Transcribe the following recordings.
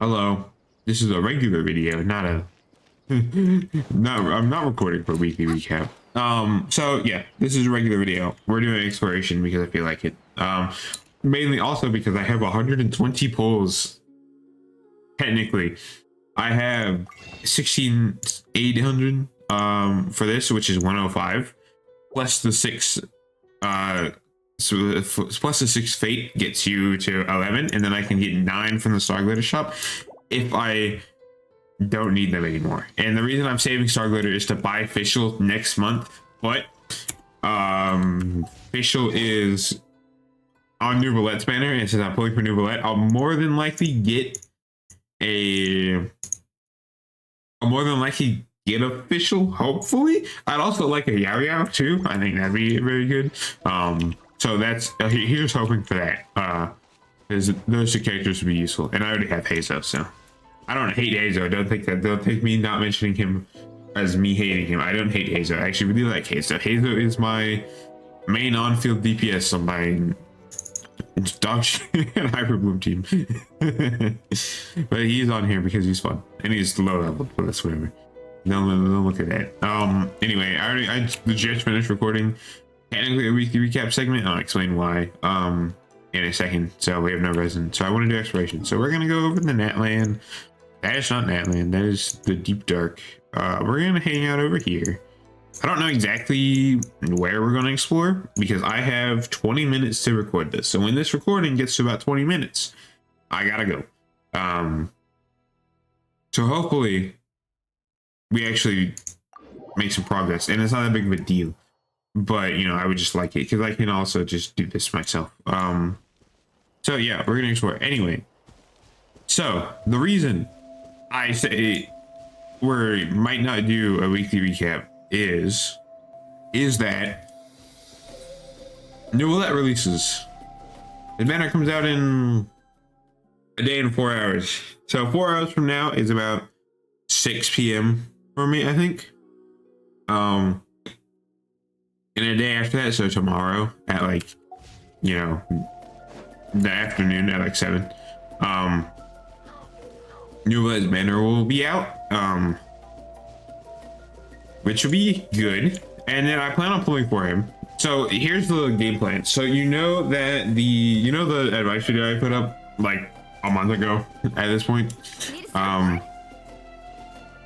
Hello. This is a regular video, not a I'm not recording for a weekly recap. So yeah, this is a regular video. We're doing exploration because I feel like it. Mainly also because I have 120 pulls. Technically, I have 16,800 for this, which is 105, plus the six plus the six fate gets you to 11, and then I can get 9 from the Star Glitter shop if I don't need them anymore. And the reason I'm saving Star Glitter is to buy Fischl next month, but Fischl is on Nouvelette's banner, and since I'm pulling for Nouvelette, I'll more than likely get a Fischl, hopefully. I'd also like a Yao Yao too. I think that'd be very good. So that's here's hoping for that. Because those two characters would be useful, and I already have Hazo, so I don't hate Hazo. Don't take me not mentioning him as me hating him. I don't hate Hazo. I actually really like Hazo. Hazo is my main on-field DPS on my dog shit and Hyper Bloom team. But he's on here because he's fun and he's low level, but that's whatever. Don't look at that. Anyway, I just finished recording technically a weekly recap segment. I'll explain why in a second. So we have no resin, so I want to do exploration. So we're gonna go over the Natlan. That is not Natlan, that is the Deep Dark. We're gonna hang out over here. I don't know exactly where we're going to explore because I have 20 minutes to record this. So when this recording gets to about 20 minutes, I gotta go. So hopefully we actually make some progress, and it's not that big of a deal, but you know, I would just like it because I can also just do this myself. So yeah, we're going to explore anyway. So the reason I say we might not do a weekly recap is that Nouvellette releases. The banner comes out in a day and 4 hours. So 4 hours from now is about 6 p.m. for me, I think. And a day after that, so tomorrow at like, you know, the afternoon at like 7, Nouvellette's banner will be out. Which will be good, and then I plan on pulling for him. So here's the game plan. So you know that the advice video I put up like a month ago at this point,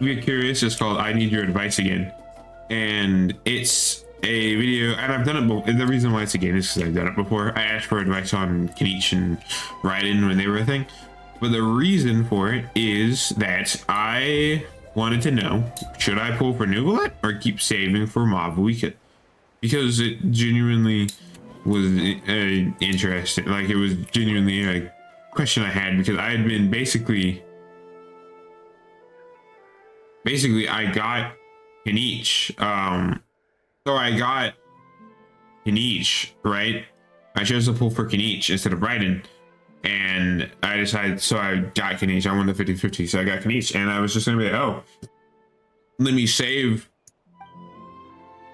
Get Curious is called I Need Your Advice Again, and it's a video, and I've done it before. The reason why it's again is because I've done it before. I asked for advice on Kniche and Raiden when they were a thing, but the reason for it is that I wanted to know, should I pull for Nouvellette or keep saving for Mavuika? Because it genuinely was interesting. Like, it was genuinely a question I had, because I had been basically I got Kniche. So I got Kniche, right? I chose to pull for Kniche instead of Raiden. And I decided, so I got Kniche. I won the 50-50, so I got Kniche. And I was just gonna be like, oh, let me save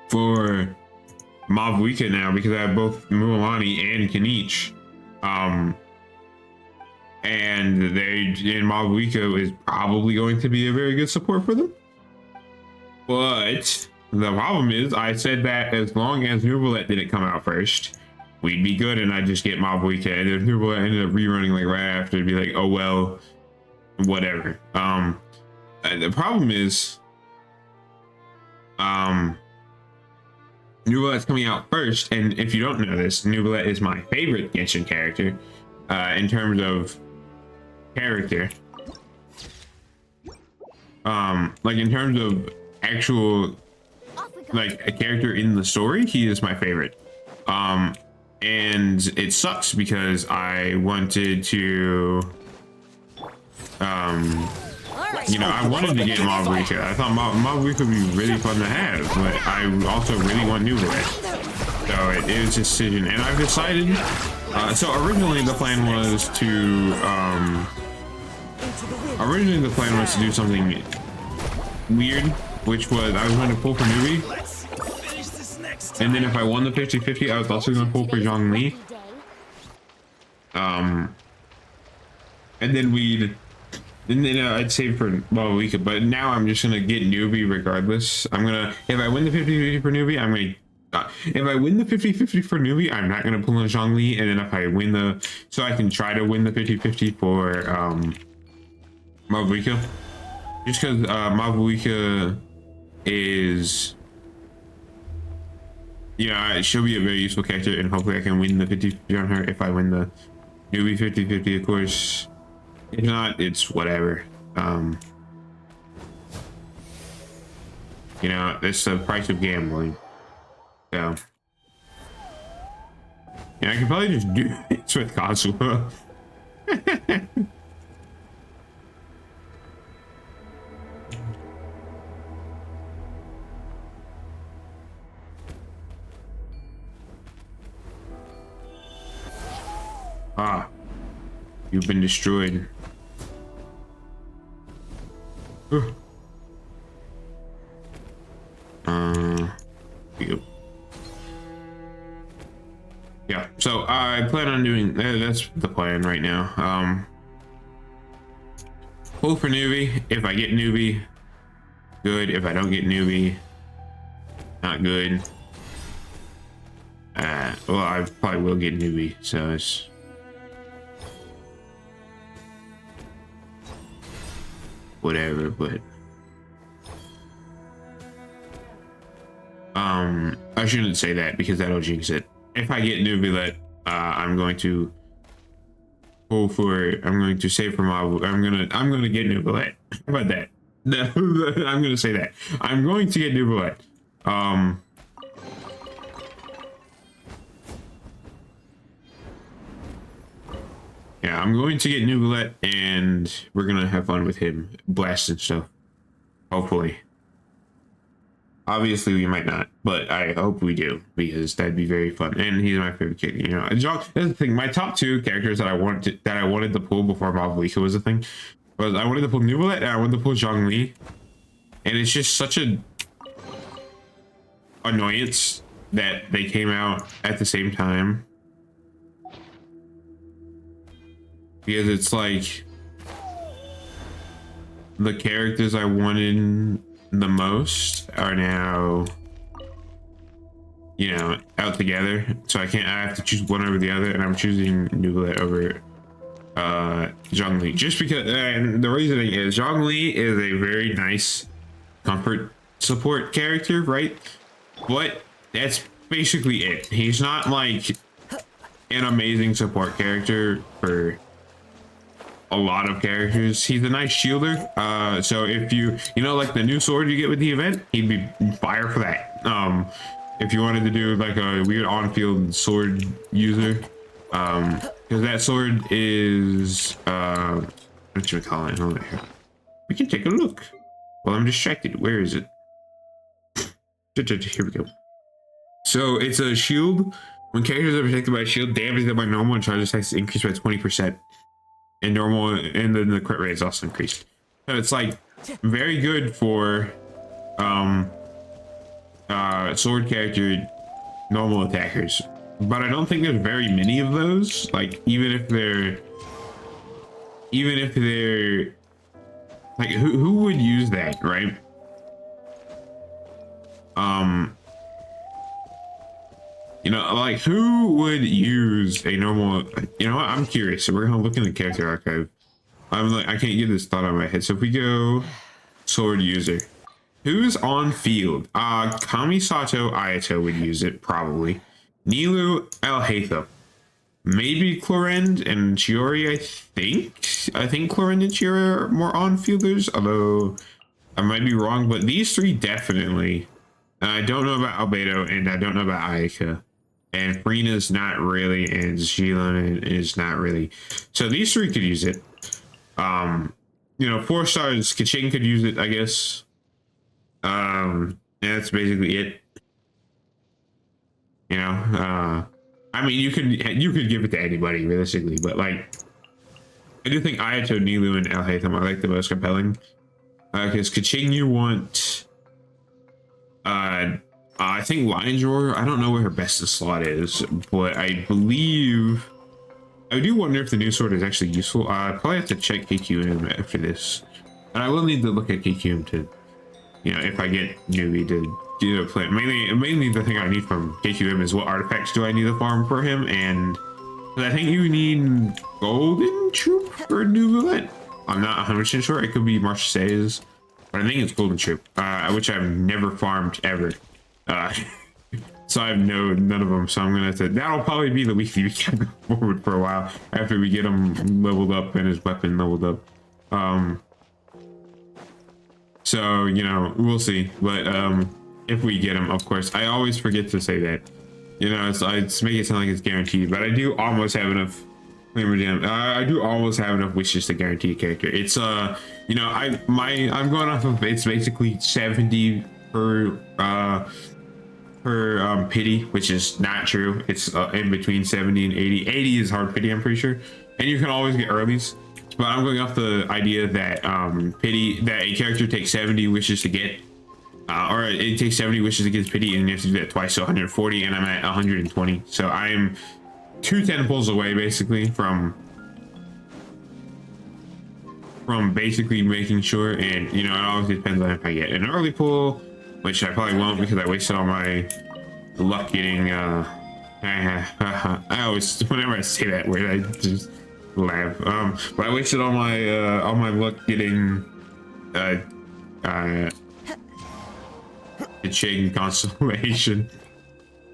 for Mavuika now, because I have both Mualani and Kniche. And Mavuika is probably going to be a very good support for them. But the problem is, I said that as long as Nouvellette didn't come out first, we'd be good, and I'd just get Mavuika, and if Nouvellette ended up rerunning like right after, it'd be like, oh well, whatever. The problem is, Nouvellette's coming out first, and if you don't know this, Nouvellette is my favorite Genshin character, in terms of character. Like in terms of actual, like a character in the story, he is my favorite. And it sucks because I wanted to, you know, I wanted to get Mavuika. I thought Mavuika would be really fun to have, but I also really want Nouvellette. So it was a decision, and I've decided. So originally the plan was to do something weird, which was I was going to pull for Newbie. And then if I won the 50-50, I was also going to pull for Zhongli. And then we'd And then I'd save for Mavuika, but now I'm just gonna get newbie regardless. I'm gonna, if I win the 50-50 for newbie, I'm gonna, if I win the 50-50 for newbie, I'm not gonna pull in Zhongli, and then if I win the, so I can try to win the 50-50 for Mavuika, just because Mavuika is, yeah, she'll be a very useful character, and hopefully I can win the 50-50 on her if I win the newbie 50-50, of course. If not, it's whatever. It's the price of gambling. So, I could probably just do this with Kazuha. Ah, you've been destroyed. Yeah, so I plan on doing that's the plan right now. Pull for newbie. If I get newbie, good. If I don't get newbie, not good. Well, I probably will get newbie, so it's whatever, but I shouldn't say that because that'll jinx it. If I get newbie, I'm going to pull for, I'm going to save for my, I'm gonna get newbie. How about that? I'm gonna say that I'm going to get newbie. Yeah, I'm going to get Nugalette, and we're gonna have fun with him blasting stuff. Hopefully. Obviously, we might not, but I hope we do because that'd be very fun. And he's my favorite kid. That's the thing. My top two characters that I wanted to pull before Mavuika was a thing was I wanted to pull Nugalette and I wanted to pull Zhongli, and it's just such a annoyance that they came out at the same time. Because it's like the characters I wanted the most are now, out together. So I have to choose one over the other, and I'm choosing Nugalette over Zhongli. Just because, and the reasoning is Zhongli is a very nice comfort support character, right? But that's basically it. He's not like an amazing support character for a lot of characters. He's a nice shielder. So if like the new sword you get with the event, he'd be fire for that. If you wanted to do like a weird on-field sword user, because that sword is what should we call it? Hold on here. We can take a look. Well, I'm distracted. Where is it? Here we go. So it's a shield. When characters are protected by a shield, damage that by normal and charge attacks increased by 20%. And normal, and then the crit rate is also increased. So it's like very good for sword character normal attackers. But I don't think there's very many of those. Like even if they're like who would use that, right? Like who would use a normal, I'm curious. So we're gonna look in the character archive. I can't get this thought out of my head. So if we go sword user, who's on field? Kamisato Ayato would use it probably. Nilou Alhaitham. Maybe Clorinde and Chiori, I think Clorinde and Chiori are more on fielders, although I might be wrong, but these three definitely. I don't know about Albedo and I don't know about Ayaka. And Freena's not really, and Xilan is not really. So these three could use it. 4 stars, Keqing could use it, I guess. And that's basically it. I mean, you could give it to anybody realistically, but like, I do think Ayato, Nilou, and Alhaitham are like the most compelling. Because Keqing, you want, I think Lion's Roar. I don't know where her best in slot is, but I believe I do wonder if the new sword is actually useful. I probably have to check KQM after this, and I will need to look at KQM to, you know, if I get newbie to do a play. Mainly the thing I need from KQM is what artifacts do I need to farm for him, and I think you need Golden Troop for a new event. I'm not 100% sure. It could be Marseilles, but I think it's Golden Troop, which I've never farmed ever. So I have none of them. So I'm gonna have to. That'll probably be the weekly recap going forward for a while after we get him leveled up and his weapon leveled up. So you know, we'll see. But if we get him, of course, I always forget to say that. You know, it's make it sound like it's guaranteed, but I do almost have enough. I do almost have enough wishes to guarantee a character. It's you know, I'm going off of, it's basically 70 per pity, which is not true. It's in between 70 and 80. 80 is hard pity, I'm pretty sure, and you can always get earlies. But I'm going off the idea that pity, that a character takes 70 wishes to get. Or it takes 70 wishes to get pity, and you have to do that twice, so 140, and I'm at 120. So I'm 2 temples away, basically, from basically making sure. And you know, it always depends on if I get an early pull, which I probably won't because I wasted all my luck getting. I always, whenever I say that word, I just laugh. But I wasted all my luck getting Keqing Constellation,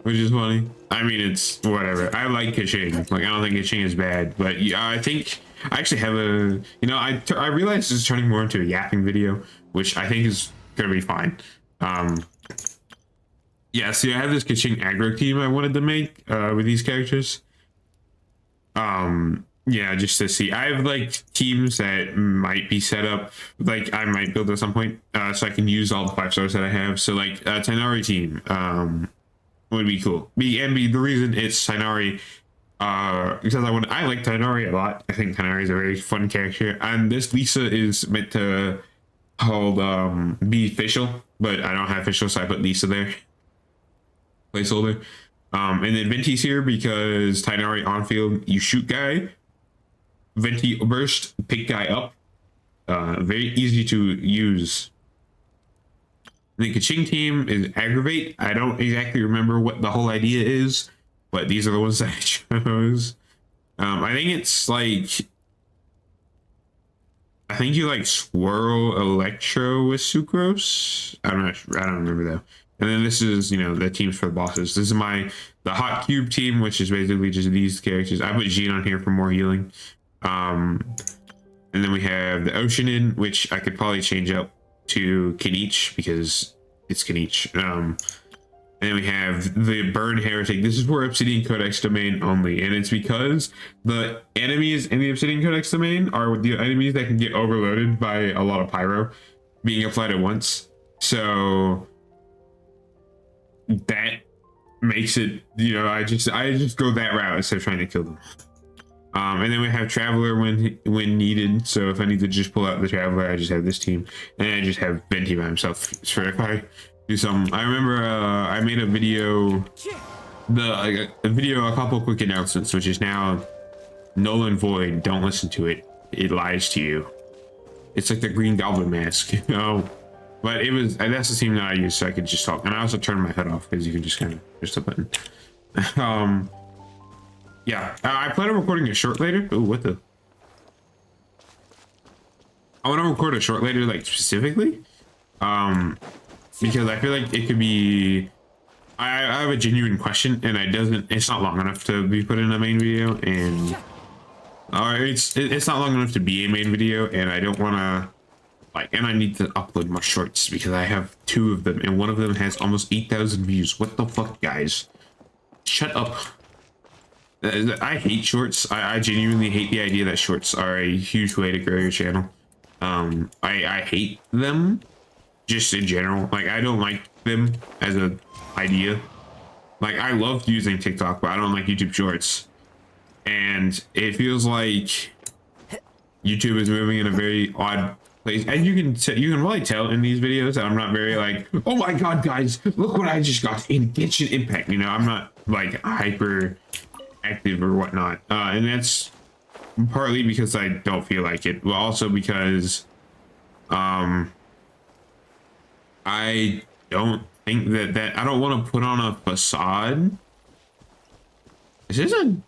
which is funny. I mean, it's whatever. I like Keqing. Like, I don't think Keqing is bad, but yeah, I think I actually have a, you know, I realized this is turning more into a yapping video, which I think is gonna be fine. Yeah, see, I have this Keqing aggro team I wanted to make with these characters. Yeah, just to see. I have like teams that might be set up, like I might build at some point, so I can use all the 5 stars that I have. So like a Tighnari team would be cool. The reason it's Tighnari, because I like Tighnari a lot. I think Tighnari is a very fun character, and this Lisa is meant to be official, but I don't have official, so I put Lisa there, placeholder. And then Venti's here because Tighnari on field, you shoot guy, Venti burst, pick guy up. Very easy to use. The Keqing team is aggravate. I don't exactly remember what the whole idea is, but these are the ones that I chose. I think it's like, I think you like swirl Electro with Sucrose. I don't remember though. And then this is, you know, the teams for the bosses. This is the Hot Cube team, which is basically just these characters. I put Jean on here for more healing. And then we have the Oceanin, which I could probably change up to Kinich because it's Kinich. And then we have the Burn Heretic. This is for Obsidian Codex domain only, and it's because the enemies in the Obsidian Codex domain are the enemies that can get overloaded by a lot of pyro being applied at once. So that makes it, you know, I just go that route instead of trying to kill them. And then we have Traveler when needed. So if I need to just pull out the Traveler, I just have this team, and I just have Venti by himself. So if I do some, I remember I made a video, a couple quick announcements, which is now null and void. Don't listen to it. It lies to you. It's like the Green Goblin mask. But it was, and that's the team that I used, so I could just talk. And I also turned my head off because you can just kind of push a button. Yeah, I plan on recording a short later. Ooh, what the? I want to record a short later, like specifically, because I feel like it could be. I have a genuine question, and it's not long enough to be put in a main video, and it's not long enough to be a main video, and I don't want to. And I need to upload more shorts because I have 2 of them, and one of them has almost 8,000 views. What the fuck, guys? Shut up. I hate shorts. I genuinely hate the idea that shorts are a huge way to grow your channel. I hate them just in general. Like, I don't like them as an idea. Like, I love using TikTok, but I don't like YouTube shorts. And it feels like YouTube is moving in a very odd place. And you can really tell in these videos that I'm not very like, oh my god, guys, look what I just got in Genshin Impact. You know, I'm not like hyper active or whatnot, and that's partly because I don't feel like it, but also because I don't think that I don't want to put on a facade. This isn't.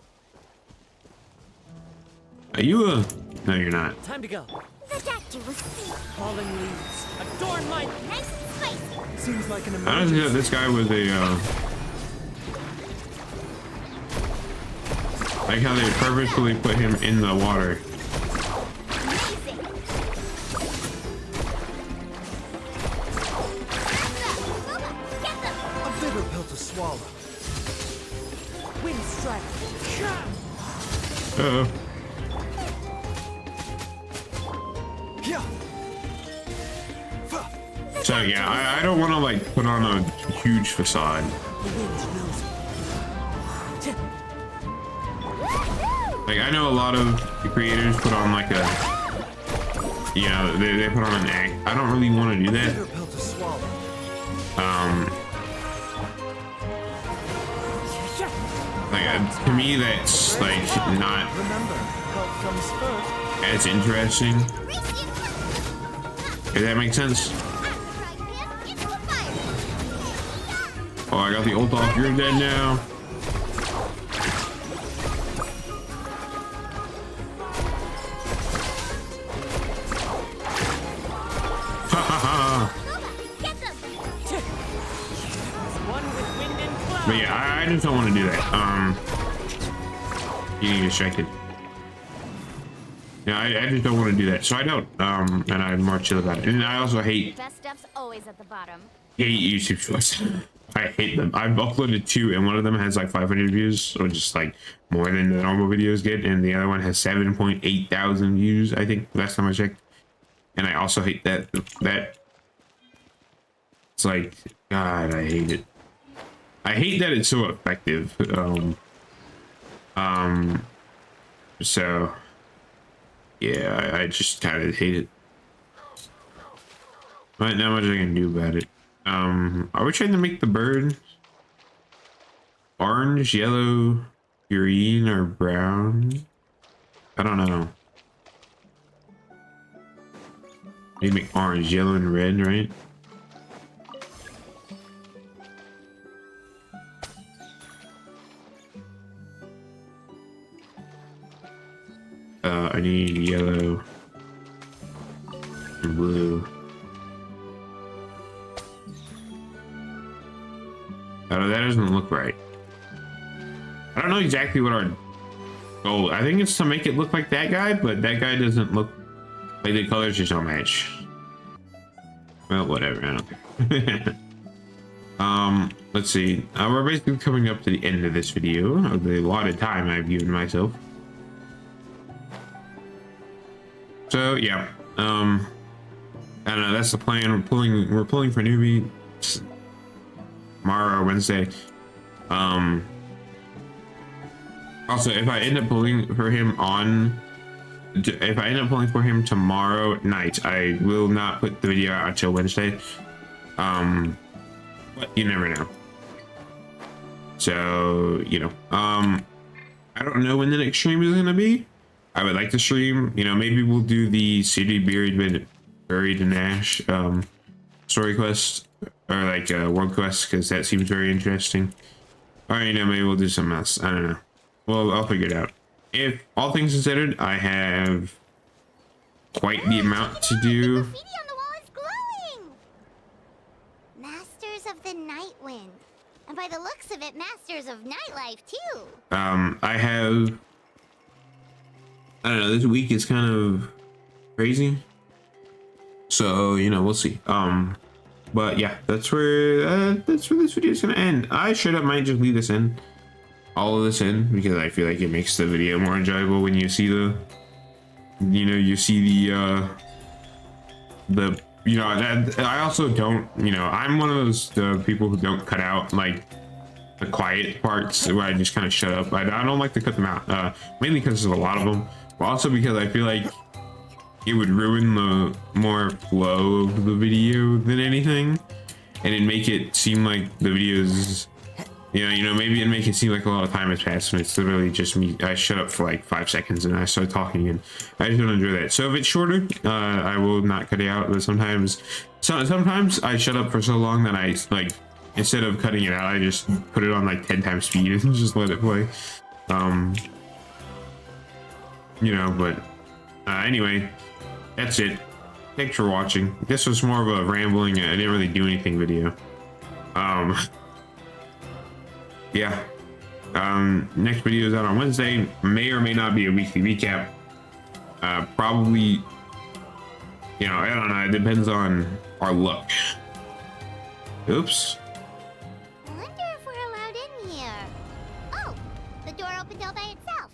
Are you a? No, you're not. Time to go. The doctor will see. Falling leaves. Adorn my. Nice and spicy. Seems like an I don't emergency. think that this guy was a. Like how they purposefully put him in the water. Amazing. Booba, get them. A bitter pill to swallow. Wind strike. Uh-oh. Yeah. So yeah, I don't want to like put on a huge facade. The wind knows me. Like I know a lot of creators put on like a, you know, they put on an act. I don't really want to do that. Bitter pill to swallow. Like to me that's like not Remember, health comes first. as interesting. If that makes sense. Oh, I got the ult off. You're dead now. One with wind and cloud. But yeah, I just don't want to do that. You get distracted. Yeah, I just don't want to do that. So I don't. And I'm more chill about it. And I also hate Best stuff's always at the bottom. YouTube shorts. I hate them. I've uploaded 2, and one of them has like 500 views, or just like more than the normal videos get, and the other one has 7.8 thousand views. I think last time I checked. And I also hate that. It's like, God, I hate it. I hate that it's so effective. So yeah, I just kind of hate it. But not much I can do about it. Are we trying to make the bird orange, yellow, green, or brown? I don't know. You make orange, yellow, and red, right? I need yellow and blue. Oh, that doesn't look right. I don't know exactly what our goal. I think it's to make it look like that guy, but that guy doesn't look like the colors just don't match. Well, whatever. I don't care. Let's see. We're basically coming up to the end of this video of the allotted time I've given myself. So yeah, I don't know. That's the plan. We're pulling for newbie tomorrow or Wednesday. Also, if I end up pulling for him tomorrow night, I will not put the video out until Wednesday. But you never know. So you know, I don't know when the next stream is gonna be. I would like to stream, you know, maybe we'll do the City Buried in Ash story quest, or like world quest, because that seems very interesting. Or, you know, maybe we'll do something else. I don't know. Well, I'll figure it out. If all things considered, I have quite the amount to do. The graffiti on the wall is glowing. Masters of the Night Wind. And by the looks of it, Masters of Nightlife too. I have, I don't know, this week is kind of crazy. So, you know, we'll see. But yeah, that's where this video is gonna end. I straight up might just leave this in, all of this in, because I feel like it makes the video more enjoyable when you see the, you know, you see the you know, I also don't, you know, I'm one of those people who don't cut out like the quiet parts where I just kind of shut up. I don't like to cut them out, mainly because there's a lot of them, but also because I feel like it would ruin the more flow of the video than anything, and it'd make it seem like the video is maybe it make it seem like a lot of time has passed when it's literally just me. I shut up for like 5 seconds and I start talking, and I just don't enjoy that. So if it's shorter, I will not cut it out. But sometimes I shut up for so long that I like, instead of cutting it out, I just put it on like 10 times speed and just let it play. But anyway, that's it. Thanks for watching. This was more of a rambling, I didn't really do anything video. Yeah. Next video is out on Wednesday. May or may not be a weekly recap. Probably, I don't know. It depends on our luck. Oops. I wonder if we're allowed in here. Oh, the door opened all by itself.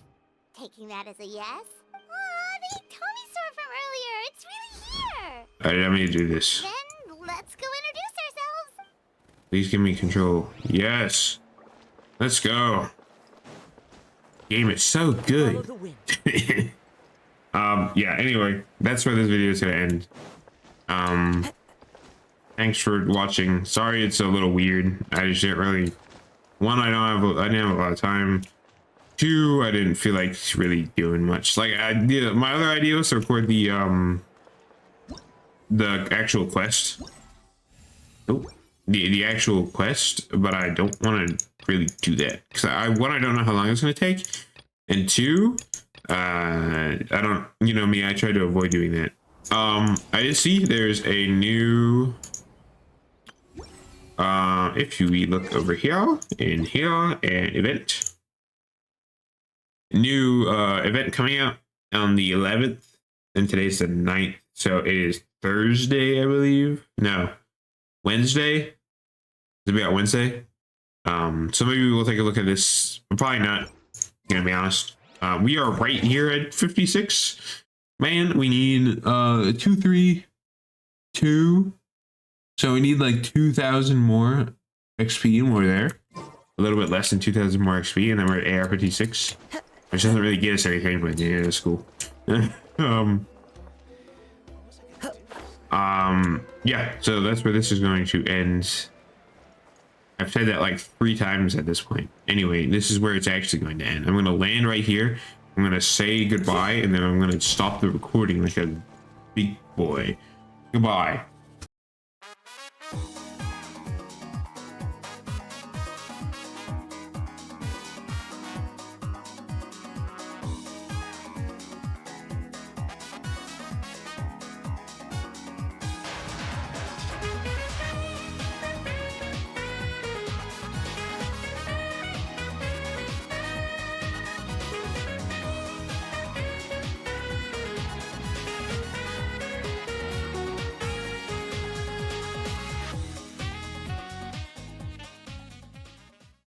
Taking that as a yes. Aw, the Tommy store from earlier. It's really here. Alright, let me do this. Then let's go introduce ourselves. Please give me control. Yes. Let's go. Game is so Follow good. the wind. Yeah, anyway, that's where this video is gonna end. Thanks for watching. Sorry it's a little weird. I just didn't really, one, I didn't have a lot of time. Two, I didn't feel like really doing much. Like my other idea was to record the actual quest. Oh, the actual quest, but I don't want to really do that because one, I don't know how long it's going to take, and two, I don't, me, I try to avoid doing that. I just see there's a new, if we look over here and here, an event, new event coming out on the 11th, and today's the 9th, so it is Thursday, I believe. No, Wednesday. It'll be out Wednesday. So maybe we'll take a look at this. Probably not, gonna be honest. We are right here at 56. Man, we need 232. So we need like 2,000 more XP, and we're there. A little bit less than 2,000 more XP, and then we're at AR-56, which doesn't really get us anything, but yeah, that's cool. Yeah, so that's where this is going to end. I've said that like 3 times at this point. Anyway, this is where it's actually going to end. I'm going to land right here. I'm going to say goodbye, and then I'm going to stop the recording like a big boy. Goodbye.